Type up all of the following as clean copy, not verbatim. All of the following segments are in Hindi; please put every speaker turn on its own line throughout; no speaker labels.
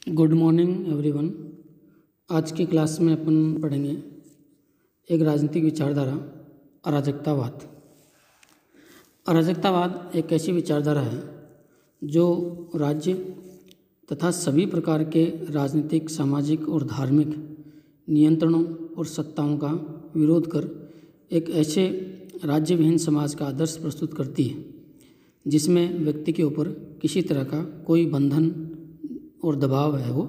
Good morning everyone. आज की क्लास में अपन पढ़ेंगे एक राजनीतिक विचारधारा अराजकतावाद। अराजकतावाद एक ऐसी विचारधारा है जो राज्य तथा सभी प्रकार के राजनीतिक, सामाजिक और धार्मिक नियंत्रणों और सत्ताओं का विरोध कर एक ऐसे राज्य विहीन समाज का आदर्श प्रस्तुत करती है जिसमें व्यक्ति के ऊपर किसी तरह का कोई बंधन और दबाव है वो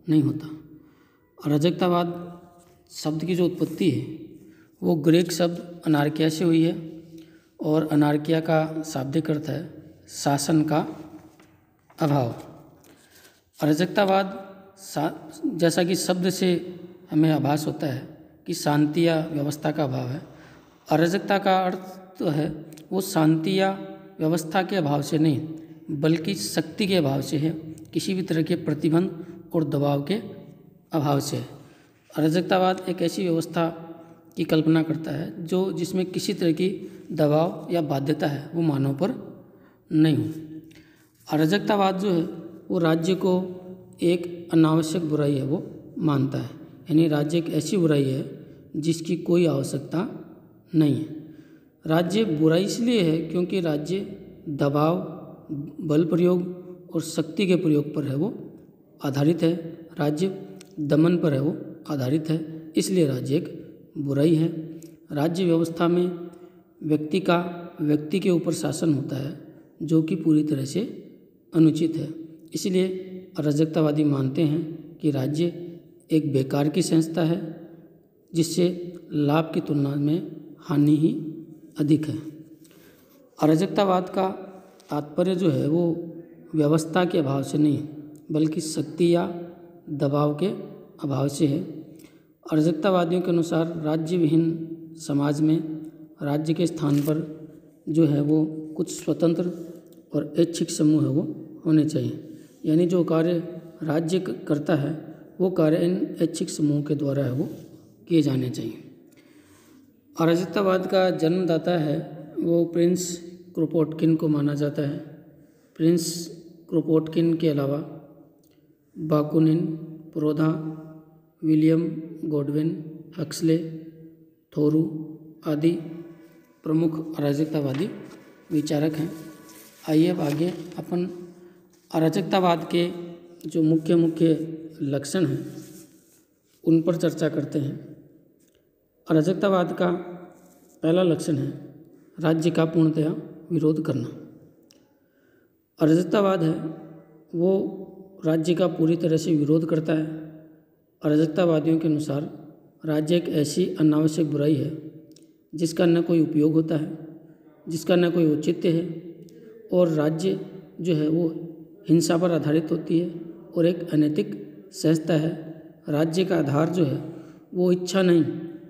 नहीं होता। अराजकतावाद शब्द की जो उत्पत्ति है वो ग्रीक शब्द अनार्किया से हुई है और अनार्किया का शाब्दिक अर्थ है शासन का अभाव। अराजकतावाद जैसा कि शब्द से हमें आभास होता है कि शांति या व्यवस्था का अभाव है। अराजकता का अर्थ तो है वो शांति या व्यवस्था के अभाव से नहीं बल्कि शक्ति के अभाव से है, किसी भी तरह के प्रतिबंध और दबाव के अभाव से है। अराजकतावाद एक ऐसी व्यवस्था की कल्पना करता है जिसमें किसी तरह की दबाव या बाध्यता है वो मानव पर नहीं हो। अराजकतावाद जो है वो राज्य को एक अनावश्यक बुराई है वो मानता है, यानी राज्य एक ऐसी बुराई है जिसकी कोई आवश्यकता नहीं है। राज्य बुराई इसलिए है क्योंकि राज्य दबाव, बल प्रयोग और शक्ति के प्रयोग पर है वो आधारित है। राज्य दमन पर है वो आधारित है, इसलिए राज्य एक बुराई है। राज्य व्यवस्था में व्यक्ति के ऊपर शासन होता है जो कि पूरी तरह से अनुचित है। इसलिए अराजकतावादी मानते हैं कि राज्य एक बेकार की संस्था है जिससे लाभ की तुलना में हानि ही अधिक है। अराजकतावाद का तात्पर्य जो है वो व्यवस्था के अभाव से नहीं बल्कि शक्ति या दबाव के अभाव से है। अराजकतावादियों के अनुसार राज्य विहीन समाज में राज्य के स्थान पर जो है वो कुछ स्वतंत्र और ऐच्छिक समूह है वो होने चाहिए, यानी जो कार्य राज्य करता है वो कार्य इन ऐच्छिक समूह के द्वारा है वो किए जाने चाहिए। अराजकतावाद का जन्मदाता है वो प्रिंस क्रोपोटकिन को माना जाता है। प्रिंस क्रोपोटकिन के अलावा बाकुनिन, प्रोधा, विलियम गॉडविन, हक्सले, थोरू आदि प्रमुख अराजकतावादी विचारक हैं। आइए अब आगे अपन अराजकतावाद के जो मुख्य लक्षण हैं उन पर चर्चा करते हैं। अराजकतावाद का पहला लक्षण है राज्य का पूर्णतया विरोध करना। अराजकतावाद है वो राज्य का पूरी तरह से विरोध करता है। अराजकतावादियों के अनुसार राज्य एक ऐसी अनावश्यक बुराई है जिसका न कोई उपयोग होता है, जिसका न कोई औचित्य है, और राज्य जो है वो हिंसा पर आधारित होती है और एक अनैतिक संस्था है। राज्य का आधार जो है वो इच्छा नहीं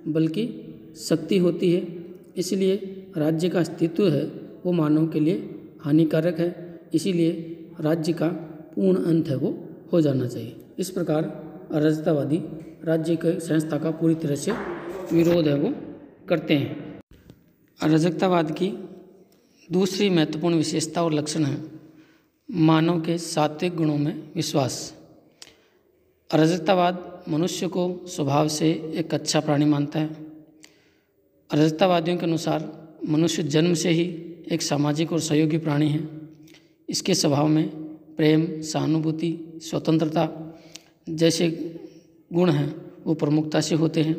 बल्कि शक्ति होती है, इसलिए राज्य का अस्तित्व है वो मानव के लिए हानिकारक है। इसीलिए राज्य का पूर्ण अंत है वो हो जाना चाहिए। इस प्रकार अराजकतावादी राज्य के संस्था का पूरी तरह से विरोध है वो करते हैं। अराजकतावाद की दूसरी महत्वपूर्ण विशेषता और लक्षण है मानव के सात्विक गुणों में विश्वास। अराजकतावाद मनुष्य को स्वभाव से एक अच्छा प्राणी मानता है। अराजकतावादियों के अनुसार मनुष्य जन्म से ही एक सामाजिक और सहयोगी प्राणी है। इसके स्वभाव में प्रेम, सहानुभूति, स्वतंत्रता जैसे गुण हैं वो प्रमुखता से होते हैं।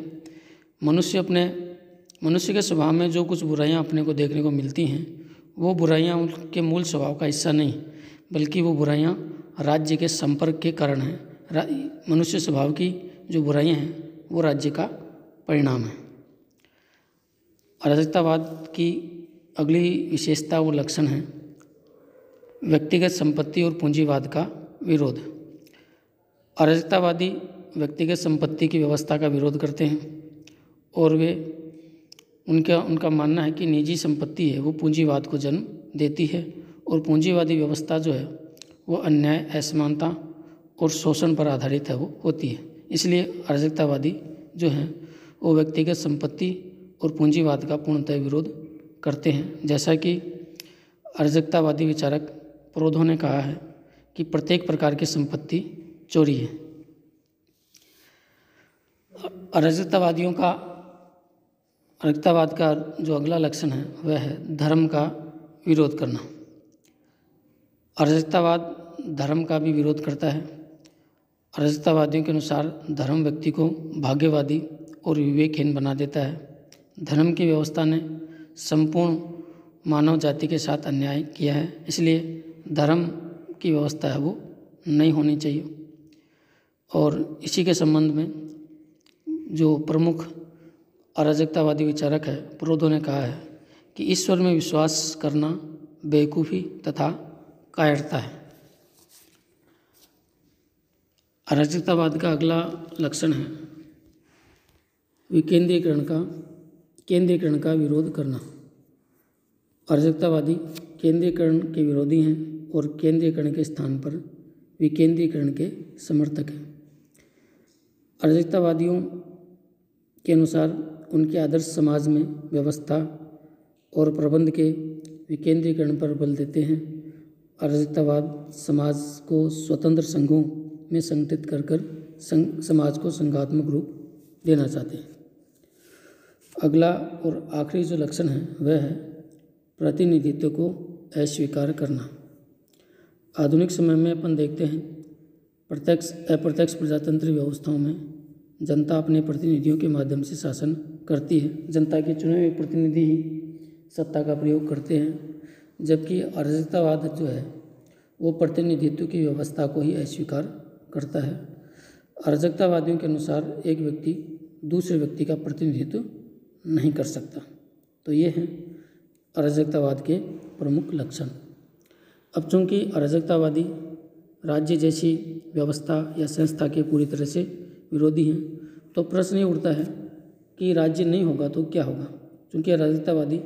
मनुष्य के स्वभाव में जो कुछ बुराइयां अपने को देखने को मिलती हैं वो बुराइयां उनके मूल स्वभाव का हिस्सा नहीं बल्कि वो बुराइयां राज्य के संपर्क के कारण हैं। मनुष्य स्वभाव की जो बुराइयां हैं वो राज्य का परिणाम है। अराजकतावाद की अगली विशेषता और लक्षण है व्यक्तिगत संपत्ति और पूंजीवाद का विरोध। अराजकतावादी व्यक्तिगत संपत्ति की व्यवस्था का विरोध करते हैं और उनका मानना है कि निजी संपत्ति है वो पूंजीवाद को जन्म देती है और पूंजीवादी व्यवस्था जो है वो अन्याय, असमानता और शोषण पर आधारित है वो होती है। इसलिए अराजकतावादी जो हैं वो व्यक्तिगत संपत्ति और पूंजीवाद का पूर्णतः विरोध करते हैं। जैसा कि अराजकतावादी विचारक प्रोधो ने कहा है कि प्रत्येक प्रकार की संपत्ति चोरी है। अराजकतावाद का जो अगला लक्षण है वह है धर्म का विरोध करना। अराजकतावाद धर्म का भी विरोध करता है। अराजकतावादियों के अनुसार धर्म व्यक्ति को भाग्यवादी और विवेकहीन बना देता है। धर्म की व्यवस्था ने संपूर्ण मानव जाति के साथ अन्याय किया है, इसलिए धर्म की व्यवस्था है वो नहीं होनी चाहिए। और इसी के संबंध में जो प्रमुख अराजकतावादी विचारक है प्रोदो ने कहा है कि ईश्वर में विश्वास करना बेवकूफ़ी तथा कायरता है। अराजकतावाद का अगला लक्षण है केंद्रीकरण का विरोध करना। अराजकतावादी केंद्रीकरण के विरोधी हैं और केंद्रीकरण के स्थान पर विकेंद्रीकरण के समर्थक हैं। अराजकतावादियों के अनुसार उनके आदर्श समाज में व्यवस्था और प्रबंध के विकेंद्रीकरण पर बल देते हैं। अराजकतावाद समाज को स्वतंत्र संघों में संगठित कर समाज को संघात्मक रूप देना चाहते हैं। अगला और आखिरी जो लक्षण है वह है प्रतिनिधित्व को अस्वीकार करना। आधुनिक समय में अपन देखते हैं प्रत्यक्ष अप्रत्यक्ष प्रजातंत्र व्यवस्थाओं में जनता अपने प्रतिनिधियों के माध्यम से शासन करती है। जनता के चुने हुए प्रतिनिधि ही सत्ता का प्रयोग करते हैं, जबकि अराजकतावाद जो है वो प्रतिनिधित्व की व्यवस्था को ही अस्वीकार करता है। अराजकतावादियों के अनुसार एक व्यक्ति दूसरे व्यक्ति का प्रतिनिधित्व नहीं कर सकता। तो ये हैं अराजकतावाद के प्रमुख लक्षण। अब चूंकि अराजकतावादी राज्य जैसी व्यवस्था या संस्था के पूरी तरह से विरोधी हैं, तो प्रश्न ये उठता है कि राज्य नहीं होगा तो क्या होगा। चूँकि अराजकतावादी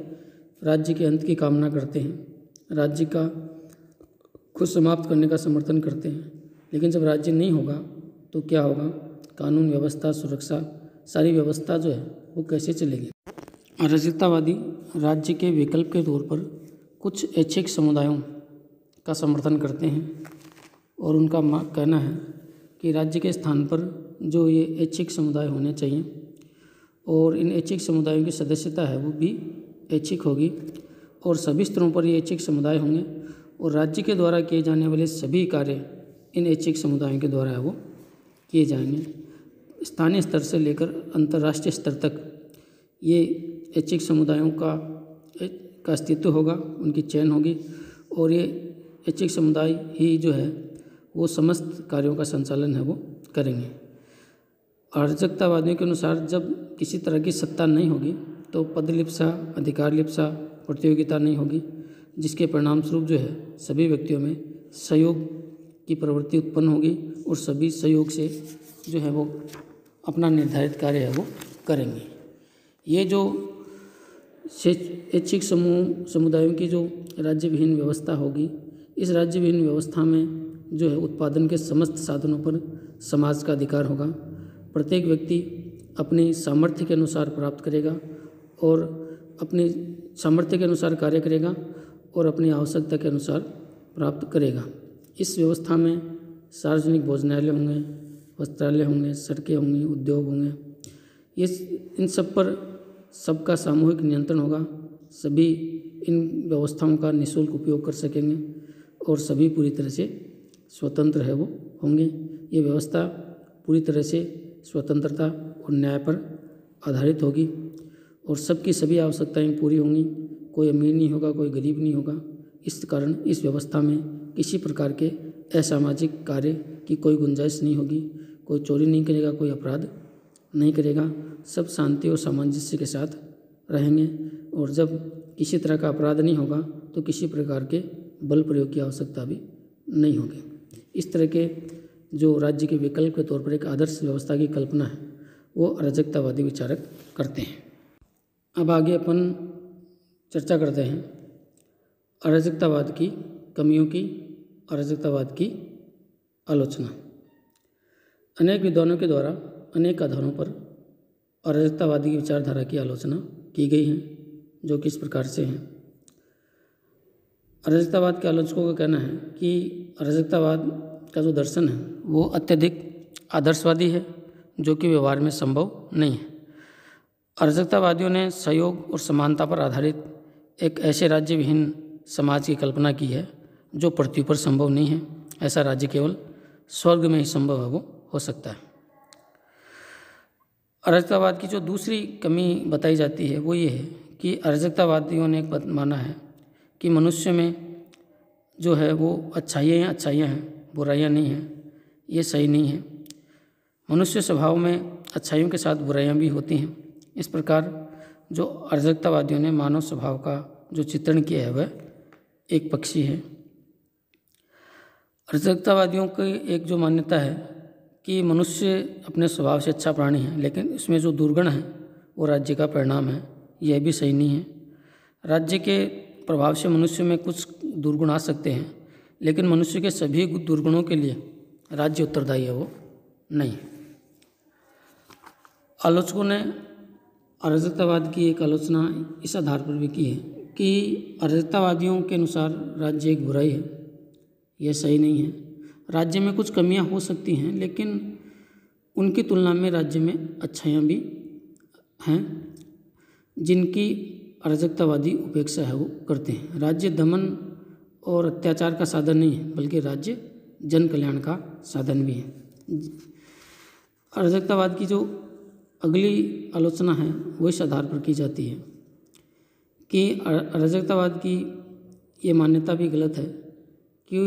राज्य के अंत की कामना करते हैं, राज्य का खुद समाप्त करने का समर्थन करते हैं, लेकिन जब राज्य नहीं होगा तो क्या होगा, कानून व्यवस्था सुरक्षा सारी व्यवस्था जो है वो कैसे चलेगी। अराजकतावादी राज्य के विकल्प के तौर पर कुछ ऐच्छिक समुदायों का समर्थन करते हैं और उनका कहना है कि राज्य के स्थान पर जो ये ऐच्छिक समुदाय होने चाहिए और इन ऐच्छिक समुदायों की सदस्यता है वो भी ऐच्छिक होगी और सभी स्तरों पर ये ऐच्छिक समुदाय होंगे और राज्य के द्वारा किए जाने वाले सभी कार्य इन ऐच्छिक समुदायों के द्वारा है वो किए जाएंगे। स्थानीय स्तर से लेकर अंतर्राष्ट्रीय स्तर तक ये ऐच्छिक समुदायों का अस्तित्व होगा, उनकी चयन होगी और ये ऐच्छिक समुदाय ही जो है वो समस्त कार्यों का संचालन है वो करेंगे। अराजकतावादियों के अनुसार जब किसी तरह की सत्ता नहीं होगी तो पदलिप्सा अधिकार लिप्सा प्रतियोगिता नहीं होगी, जिसके परिणाम स्वरूप जो है सभी व्यक्तियों में सहयोग की प्रवृत्ति उत्पन्न होगी और सभी सहयोग से जो है वो अपना निर्धारित कार्य है वो करेंगे। ये जो ऐच्छिक समुदायों की जो राज्य विहीन व्यवस्था होगी, इस राज्य विहीन व्यवस्था में जो है उत्पादन के समस्त साधनों पर समाज का अधिकार होगा। प्रत्येक व्यक्ति अपनी सामर्थ्य के अनुसार प्राप्त करेगा और अपने सामर्थ्य के अनुसार कार्य करेगा और अपनी आवश्यकता के अनुसार प्राप्त करेगा। इस व्यवस्था में सार्वजनिक भोजनालय होंगे, वस्त्रालय होंगे, सड़कें होंगी, उद्योग होंगे, इन सब पर सबका सामूहिक नियंत्रण होगा। सभी इन व्यवस्थाओं का निःशुल्क उपयोग कर सकेंगे और सभी पूरी तरह से स्वतंत्र है वो होंगे। ये व्यवस्था पूरी तरह से स्वतंत्रता और न्याय पर आधारित होगी और सबकी सभी आवश्यकताएं पूरी होंगी। कोई अमीर नहीं होगा, कोई गरीब नहीं होगा। इस कारण इस व्यवस्था में किसी प्रकार के असामाजिक कार्य की कोई गुंजाइश नहीं होगी। कोई चोरी नहीं करेगा, कोई अपराध नहीं करेगा, सब शांति और सामंजस्य के साथ रहेंगे और जब किसी तरह का अपराध नहीं होगा तो किसी प्रकार के बल प्रयोग की आवश्यकता भी नहीं होगी। इस तरह के जो राज्य के विकल्प के तौर पर एक आदर्श व्यवस्था की कल्पना है वो अराजकतावादी विचारक करते हैं। अब आगे अपन चर्चा करते हैं अराजकतावाद की कमियों की, अराजकतावाद की आलोचना। अनेक विद्वानों के द्वारा अनेक आधारों पर अराजकतावादी की विचारधारा की आलोचना की गई है, जो कि इस प्रकार से हैं। अराजकतावाद के आलोचकों का कहना है कि अराजकतावाद का जो दर्शन है वो अत्यधिक आदर्शवादी है, जो कि व्यवहार में संभव नहीं है। अराजकतावादियों ने सहयोग और समानता पर आधारित एक ऐसे राज्य विहीन समाज की कल्पना की है जो पृथ्वी पर संभव नहीं है। ऐसा राज्य केवल स्वर्ग में ही संभव है, वो हो सकता है। अराजकतावाद की जो दूसरी कमी बताई जाती है वो ये है कि अराजकतावादियों ने एक बात माना है कि मनुष्य में जो है वो अच्छाइयाँ हैं, बुराइयाँ नहीं हैं। ये सही नहीं है। मनुष्य स्वभाव में अच्छाइयों के साथ बुराइयाँ भी होती हैं। इस प्रकार जो अराजकतावादियों ने मानव स्वभाव का जो चित्रण किया है वह एक पक्षी है। अराजकतावादियों की एक जो मान्यता है कि मनुष्य अपने स्वभाव से अच्छा प्राणी है, लेकिन इसमें जो दुर्गुण है वो राज्य का परिणाम है। यह भी सही नहीं है। राज्य के प्रभाव से मनुष्य में कुछ दुर्गुण आ सकते हैं, लेकिन मनुष्य के सभी दुर्गुणों के लिए राज्य उत्तरदायी है वो नहीं। आलोचकों ने अराजकतावाद की एक आलोचना इस आधार पर भी की है कि अराजकतावादियों के अनुसार राज्य एक बुराई है। यह सही नहीं है। राज्य में कुछ कमियां हो सकती हैं, लेकिन उनकी तुलना में राज्य में अच्छाइयाँ भी हैं जिनकी अराजकतावादी उपेक्षा है वो करते हैं। राज्य दमन और अत्याचार का साधन नहीं है, बल्कि राज्य जन कल्याण का साधन भी है। अराजकतावाद की जो अगली आलोचना है वो इस आधार पर की जाती है कि अराजकतावाद की ये मान्यता भी गलत है कि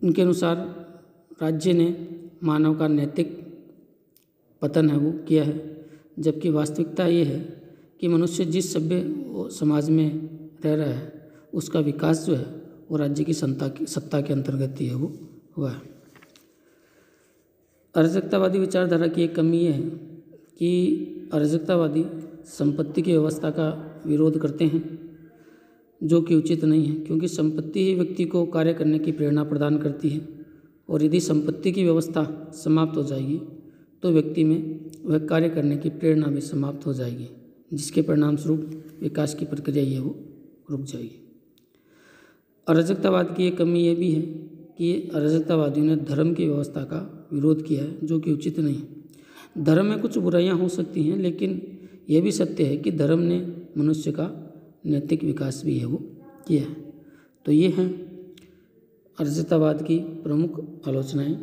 उनके अनुसार राज्य ने मानव का नैतिक पतन है वो किया है, जबकि वास्तविकता ये है कि मनुष्य जिस सभ्य समाज में रह रहा है उसका विकास जो है वो राज्य की सत्ता के अंतर्गत ही है वो हुआ है। अराजकतावादी विचारधारा की एक कमी यह है कि अराजकतावादी संपत्ति की व्यवस्था का विरोध करते हैं, जो कि उचित नहीं है, क्योंकि संपत्ति ही व्यक्ति को कार्य करने की प्रेरणा प्रदान करती है। और यदि संपत्ति की व्यवस्था समाप्त हो जाएगी तो व्यक्ति में वह कार्य करने की प्रेरणा भी समाप्त हो जाएगी, जिसके परिणाम स्वरूप विकास की प्रक्रिया ये वो रुक जाएगी। अराजकतावाद की एक कमी यह भी है कि अराजकतावादियों ने धर्म की व्यवस्था का विरोध किया है, जो कि उचित नहीं है। धर्म में कुछ बुराइयां हो सकती हैं, लेकिन यह भी सत्य है कि धर्म ने मनुष्य का नैतिक विकास भी है वो किया है। तो ये हैं अराजकतावाद की प्रमुख आलोचनाएं।